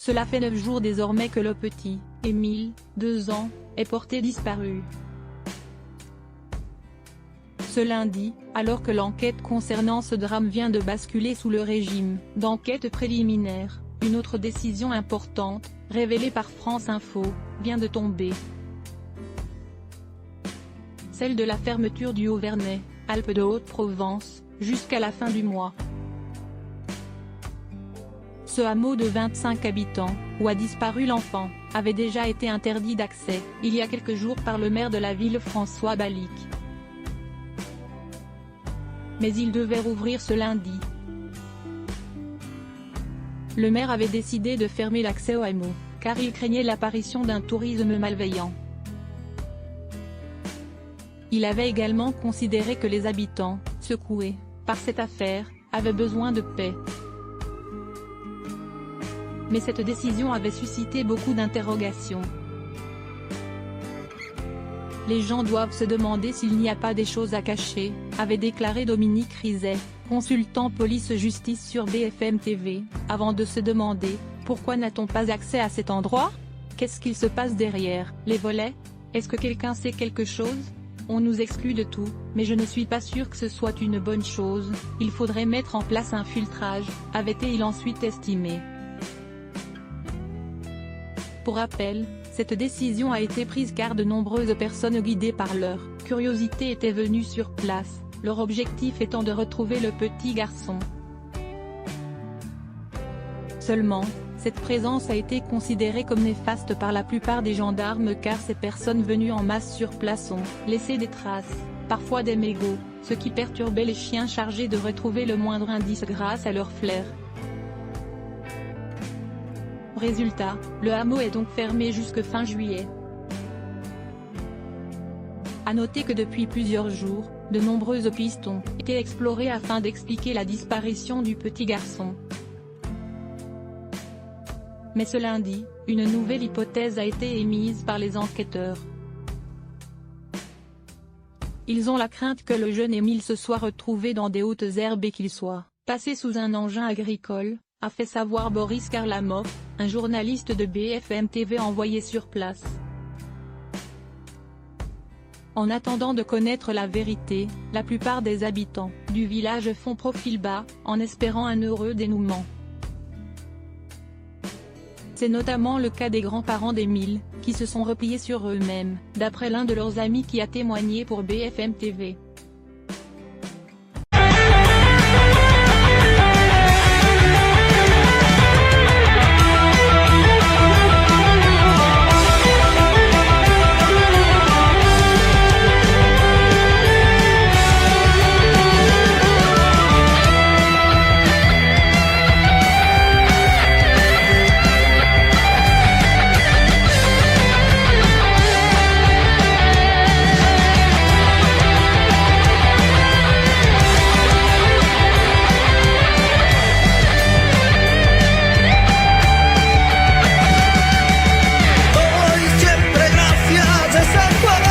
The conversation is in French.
Cela fait 9 jours désormais que le petit, Émile, 2 ans, est porté disparu. Ce lundi, alors que l'enquête concernant ce drame vient de basculer sous le régime d'enquête préliminaire, une autre décision importante, révélée par France Info, vient de tomber. Celle de la fermeture du Haut-Vernay, Alpes de Haute-Provence, jusqu'à la fin du mois. Ce hameau de 25 habitants, où a disparu l'enfant, avait déjà été interdit d'accès, il y a quelques jours par le maire de la ville François Balic. Mais il devait rouvrir ce lundi. Le maire avait décidé de fermer l'accès au hameau, car il craignait l'apparition d'un tourisme malveillant. Il avait également considéré que les habitants, secoués par cette affaire, avaient besoin de paix. Mais cette décision avait suscité beaucoup d'interrogations. Les gens doivent se demander s'il n'y a pas des choses à cacher, avait déclaré Dominique Rizet, consultant police-justice sur BFM TV, avant de se demander « Pourquoi n'a-t-on pas accès à cet endroit ? Qu'est-ce qu'il se passe derrière les volets ? Est-ce que quelqu'un sait quelque chose ? On nous exclut de tout, mais je ne suis pas sûr que ce soit une bonne chose, il faudrait mettre en place un filtrage », avait-il ensuite estimé. Pour rappel, cette décision a été prise car de nombreuses personnes guidées par leur curiosité étaient venues sur place, leur objectif étant de retrouver le petit garçon. Seulement, cette présence a été considérée comme néfaste par la plupart des gendarmes car ces personnes venues en masse sur place ont laissé des traces, parfois des mégots, ce qui perturbait les chiens chargés de retrouver le moindre indice grâce à leur flair. Résultat, le hameau est donc fermé jusque fin juillet. À noter que depuis plusieurs jours, de nombreuses pistes ont été explorées afin d'expliquer la disparition du petit garçon. Mais ce lundi, une nouvelle hypothèse a été émise par les enquêteurs. Ils ont la crainte que le jeune Émile se soit retrouvé dans des hautes herbes et qu'il soit passé sous un engin agricole, a fait savoir Boris Karlamov, un journaliste de BFM TV envoyé sur place. En attendant de connaître la vérité, la plupart des habitants du village font profil bas, en espérant un heureux dénouement. C'est notamment le cas des grands-parents d'Émile, qui se sont repliés sur eux-mêmes, d'après l'un de leurs amis qui a témoigné pour BFM TV. Hoy siempre gracias a esa